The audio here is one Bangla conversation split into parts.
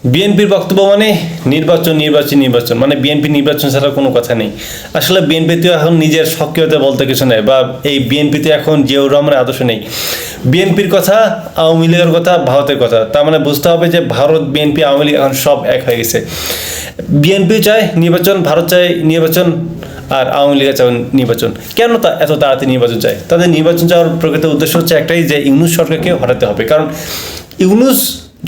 বিএনপির বক্তব্য মানে নির্বাচন নির্বাচন নির্বাচন, মানে বিএনপি নির্বাচন ছাড়া কোনো কথা নেই। আসলে বিএনপিতে এখন নিজের সক্রিয়তা বলতে কিছু নেই, বা এই বিএনপিতে এখন জিয়াউর রহমানের আদর্শ নেই। বিএনপির কথা, আওয়ামী লীগের কথা, ভারতের কথা, তার মানে বুঝতে হবে যে ভারত, বিএনপি, আওয়ামী লীগ এখন সব এক হয়ে গেছে। বিএনপি চায় নির্বাচন, ভারত চায় নির্বাচন, আর আওয়ামী লীগের চায় নির্বাচন। কেন এত তাড়াতাড়ি নির্বাচন চায়? তাদের নির্বাচন চাওয়ার প্রকৃত উদ্দেশ্য হচ্ছে একটাই, যে ইউনূস সরকারকে হটাতে হবে। কারণ ইউনূস,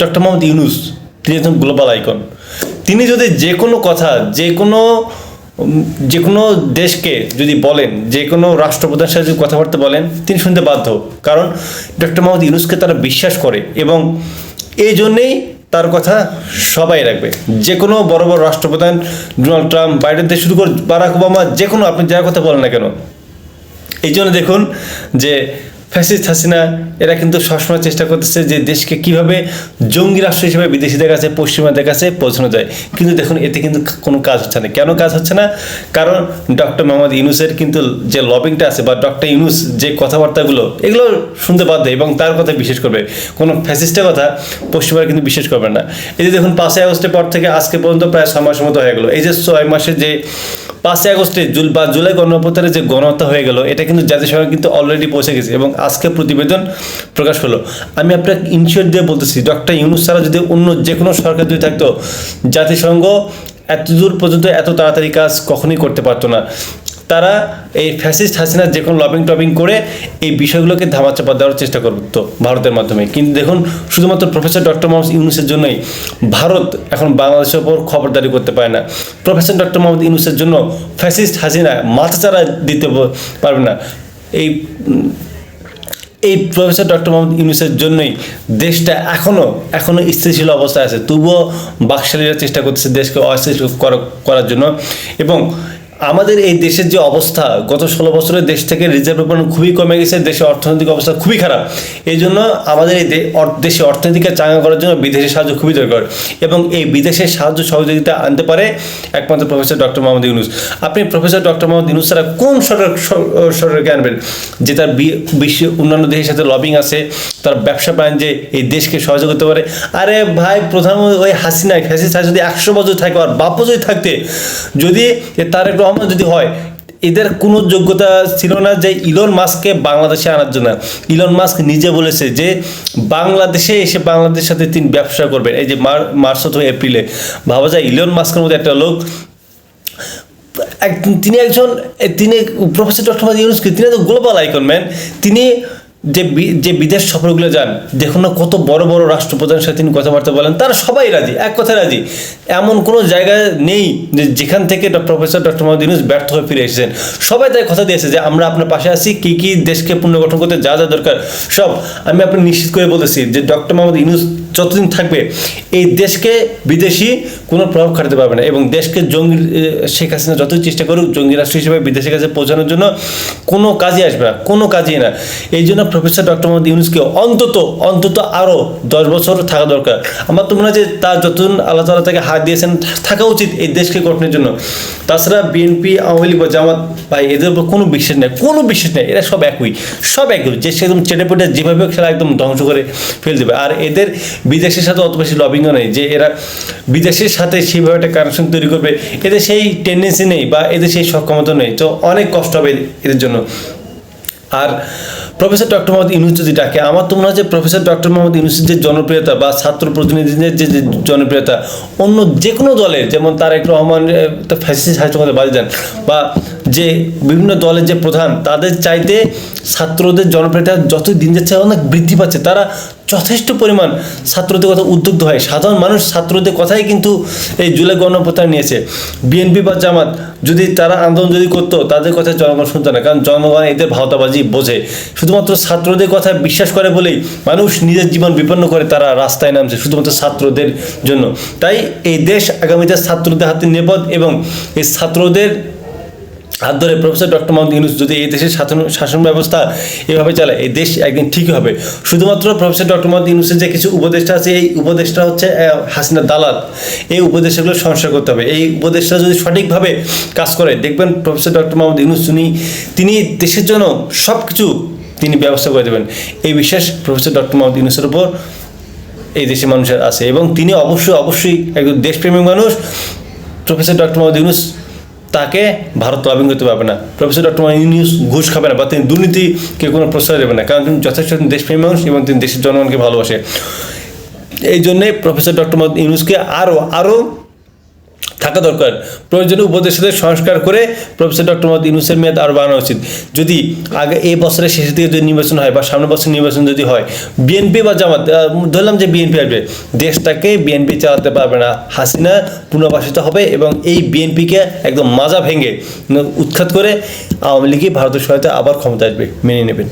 ডক্টর মোহাম্মদ ইউনূস, তিনি একজন গ্লোবাল আইকন। তিনি যদি যে কোনো কথা, যে কোনো দেশকে যদি বলেন, যে কোনো রাষ্ট্রপ্রধানের সাথে যদি কথাবার্তা বলেন, তিনি শুনতে বাধ্য। কারণ ডক্টর মোহাম্মদ ইউনূসকে তারা বিশ্বাস করে, এবং এই জন্যেই তার কথা সবাই রাখবে। যে কোনো বড় বড় রাষ্ট্রপ্রধান, ডোনাল্ড ট্রাম্প, বাইডেন থেকে শুরু করে বারাক ওবামা, যে কোনো আপনি যার কথা বলেন না কেন, এই জন্য দেখুন যে ফ্যাসিস্ট হাসিনা এরা কিন্তু সবসময় চেষ্টা করতেছে যে দেশকে কিভাবে জঙ্গি রাষ্ট্র হিসেবে বিদেশিদের কাছে, পশ্চিমাদের কাছে পৌঁছানো যায়। কিন্তু দেখুন এতে কিন্তু কোনো কাজ হচ্ছে না। কেন কাজ হচ্ছে না? কারণ ডক্টর মোহাম্মদ ইউনূসের কিন্তু যে লবিংটা আছে, বা ডক্টর ইউনূস যে কথাবার্তাগুলো, এগুলো শুনতে বাধ্য, এবং তার কথা বিশ্বাস করবে। কোনো ফ্যাসিস্টের কথা পশ্চিমারা কিন্তু বিশ্বাস করবে না। এই যে দেখুন 5ই আগস্টের পর থেকে আজকে পর্যন্ত প্রায় 6 মাসের মতো হয়ে গেলো। এই যে 6 মাসে যে 5ই আগস্টে বা জুলাই গণঅভ্যুত্থানে যে গণহত্যা হয়ে গেল, এটা কিন্তু জাতিসংঘ কিন্তু অলরেডি পৌঁছে গেছে, এবং আজকে প্রতিবেদন প্রকাশ হলো। আমি আপনাকে ইনশিওর দিয়ে বলতেছি, ডক্টর ইউনূস ছাড়া যদি অন্য যে কোনো সরকার যদি থাকতো, জাতিসংঘ এত দূর পর্যন্ত এত তাড়াতাড়ি কাজ কখনোই করতে পারতো না। তারা এই ফ্যাসিস্ট হাসিনার যে কোনো লবিং করে এই বিষয়গুলোকে ধামাচাপা দেওয়ার চেষ্টা করতো ভারতের মাধ্যমে। কিন্তু দেখুন, শুধুমাত্র প্রফেসর ডক্টর মোহাম্মদ ইউনূসের জন্যই ভারত এখন বাংলাদেশের ওপর খবরদারি করতে পারে না। প্রফেসর ডক্টর মোহাম্মদ ইউনূসের জন্য ফ্যাসিস্ট হাসিনা মাথাচাড়া দিতে পারবে না। এই প্রফেসর ডক্টর মোহাম্মদ ইউনূসের জন্যই দেশটা এখনো স্থিতিশীল অবস্থায় আছে। তবুও বাকশালীরা চেষ্টা করতেছে দেশকে অস্থিতিশীল করার জন্য। এবং আমাদের এই দেশের যে অবস্থা, গত 16 বছরে দেশ থেকে রিজার্ভের পরিমাণ খুবই কমে গেছে, দেশের অর্থনৈতিক অবস্থা খুবই খারাপ। এই জন্য আমাদের এই দেশে অর্থনীতিকে চাঙ্গা করার জন্য বিদেশি সাহায্য খুবই দরকার, এবং এই বিদেশের সাহায্য সহযোগিতা আনতে পারে একমাত্র প্রফেসর ডক্টর মোহাম্মদ ইউনূস। আপনি প্রফেসর ডক্টর মোহাম্মদ ইউনূস ছাড়া কোন সরকারকে আনবেন যে তার বিশ্বের অন্যান্য দেশের সাথে লবিং আছে, তার ব্যবসা বাণিজ্যে এই দেশকে সহযোগ করতে পারে? আরে ভাই, প্রধানমন্ত্রী ওই হাসিনা, ফ্যাসিস্ট যদি 100 বছর থাকে, আর বাপও যদি থাকতে, যদি তারেক রহমান যদি হয়, এদের কোনো যোগ্যতা ছিল না যে ইলন মাস্ককে বাংলাদেশে আনার জন্য। ইলন মাস্ক নিজে বলেছে যে বাংলাদেশে এসে বাংলাদেশের সাথে তিনি ব্যবসা করবেন, এই যে মার্চ অথবা এপ্রিলে। ভাবা যায় ইলন মাস্কের মধ্যে একটা লোক, তিনি প্রফেসর ডক্টর মোহাম্মদ ইউনূস, তিনি তো গ্লোবাল আইকন ম্যান। তিনি যে বিদেশ সফরগুলো যান, দেখুন না কত বড় বড় রাষ্ট্রপ্রধানের সাথে তিনি কথাবার্তা বলেন, তারা সবাই রাজি, এক কথায় রাজি। এমন কোনো জায়গা নেই যেখান থেকে প্রফেসর ডক্টর মোহাম্মদ ইউনূস ব্যর্থ হয়ে ফিরে এসেছেন। সবাই তাই কথা দিয়েছে যে আমরা আপনার পাশে আছি, কী দেশকে পুনর্গঠন করতে যা যা দরকার সব। আমি আপনাকে নিশ্চিত করে বলেছি যে ডক্টর মোহাম্মদ ইউনূস যতদিন থাকবে, এই দেশকে বিদেশি কোনো প্রভাব খাটাতে পারবে না, এবং দেশকে জঙ্গি, শেখ হাসিনা যতই চেষ্টা করুক জঙ্গি রাষ্ট্র হিসেবে বিদেশের কাছে পৌঁছানোর জন্য, কোনো কাজই আসবে না, কোনো কাজই না। এই জন্য প্রফেসর ডক্টর মোহাম্মদ ইউনূসকে অন্তত আরও 10 বছর থাকা দরকার। আমার তো মনে হয় যে তার যতদিন আল্লাহ তাআলা তাকে হাত দিয়েছেন, থাকা উচিত এই দেশকে গঠনের জন্য। তাছাড়া বিএনপি, আওয়ামী লীগ বা জামাত, ভাই এদের উপর কোনো বিশ্বাস নেই, এরা সব একই। যে সে একদম চেটেপেটে যেভাবে খেলা একদম ধ্বংস করে ফেল দেবে। আর এদের বিদেশের সাথে অত বেশি লবিংও নেই যে এরা বিদেশের সাথে সেইভাবে একটা কানেকশন তৈরি করবে। এদের সেই টেন্ডেন্সি নেই, বা এদের সেই সক্ষমতা নেই, তো অনেক কষ্ট হবে এদের জন্য। আর প্রফেসর ডক্টর মোহাম্মদ ইউনূস যদি ডাকে, আমার তো মনে হয় যে প্রফেসর ডক্টর মোহাম্মদ ইউনূসের যে জনপ্রিয়তা, বা ছাত্র প্রতিনিধিদের যে জনপ্রিয়তা, অন্য যে কোনো দলের, যেমন তারেক রহমান ফ্যাসিস্ট হাসিনাকে বাদ দেন, বা যে বিভিন্ন দলের যে প্রধান, তাদের চাইতে ছাত্রদের জনপ্রিয়তা যতই দিন যাচ্ছে অনেক বৃদ্ধি পাচ্ছে। তারা যথেষ্ট পরিমাণ ছাত্রদের কথা উদ্বুদ্ধ হয়। সাধারণ মানুষ ছাত্রদের কথাই কিন্তু এই জুলাই গণঅভ্যুত্থান নিয়েছে। বিএনপি বা জামাত যদি তারা আন্দোলন যদি করতো, তাদের কথা জনগণ শুনতো না, কারণ জনগণ এদের ভাওতাবাজি বোঝে। শুধুমাত্র ছাত্রদের কথা বিশ্বাস করে বলেই মানুষ নিজের জীবন বিপন্ন করে তারা রাস্তায় নামছে, শুধুমাত্র ছাত্রদের জন্য। তাই এই দেশ আগামীতে ছাত্রদের হাতে নিরাপদ, এবং এই ছাত্রদের হাত ধরে প্রফেসর ডক্টর মোহাম্মদ ইউনূস যদি এই দেশের শাসন ব্যবস্থা এভাবে চালায়, এই দেশ একদিন ঠিকই হবে। শুধুমাত্র প্রফেসর ডক্টর মোহাম্মদ ইউনূসের যে কিছু উপদেষ্টা আছে, এই উপদেষ্টা হচ্ছে হাসিনার দালাল। এই উপদেষ্টাগুলো সংস্কার করতে হবে। এই উপদেষ্টা যদি সঠিকভাবে কাজ করে, দেখবেন প্রফেসর ডক্টর মোহাম্মদ ইউনূস তিনি দেশের জন্য সব কিছু তিনি ব্যবস্থা করে দেবেন। এই বিশ্বাস প্রফেসর ডক্টর মোহাম্মদ ইউনূসের উপর এই দেশের মানুষের আছে, এবং তিনি অবশ্যই একজন দেশপ্রেমিক মানুষ। প্রফেসর ডক্টর মোহাম্মদ ইউনূস তাকে ভারত লবিং করতে পারবে না। প্রফেসর ডক্টর মোহাম্মদ ইউনূস ঘুষ খাবে না বা তিনি দুর্নীতিকে কোনো প্রশ্রয় দেবে না, কারণ তিনি যথেষ্ট দেশপ্রেমী মানুষ এবং তিনি দেশের জনগণকে ভালোবাসে। এই জন্যে প্রফেসর ডক্টর মোহাম্মদ ইউনূসকে আরও থাকা দরকার। প্রয়োজনীয় উপদেষ্টাদের সংস্কার করে প্রফেসর ডক্টর মোহাম্মদ ইউনূসের মেয়াদ আরও বাড়ানো উচিত। যদি আগে এই বছরের শেষের দিকে যদি নির্বাচন হয় বা সামনের বছর নির্বাচন যদি হয়, বিএনপি বা জামাত, ধরলাম যে বিএনপি আসবে, দেশটাকে বিএনপি চালাতে পারবে না। হাসিনা পুনর্বাসিত হবে এবং এই বিএনপিকে একদম মাজা ভেঙে উৎখাত করে আওয়ামী লীগই ভারতের সহায়তায় আবার ক্ষমতা আসবে, মেনে নেবেন।